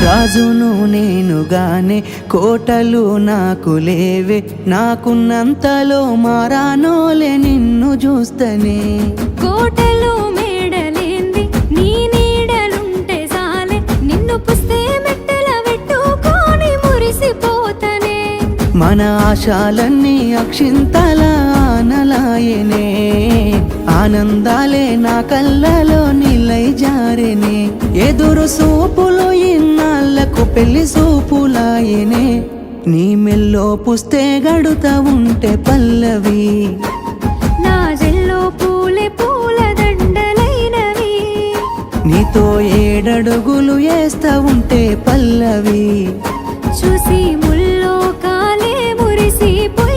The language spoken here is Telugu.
రాజును నేనుగానే కోటలు నాకు లేవే, నాకున్నంతలో మారానోలే నిన్ను చూస్తనే. కోటలు మేడలేంది నీ నీడలుంటే సాలే, నిన్ను పుస్తే మెట్టెల పెట్టుకొని మురిసిపోతనే. మన ఆశాలన్నీ అక్షింతల ఆనలాయనే, ఆనందాలే నా కళ్ళలో నిలై జారెనే. ఎదురు సూపులు ఇన్నాళ్లకు పెళ్లి సూపులాయనే, నీ మెల్లో పుస్తే గడుతా ఉంటే పల్లవి, నా జెల్లో పూలే పూల దండలైనవి. నీతో ఏడడుగులు వేస్తా ఉంటే పల్లవి, చూసి ముల్లో కాలే మురిసిపోయి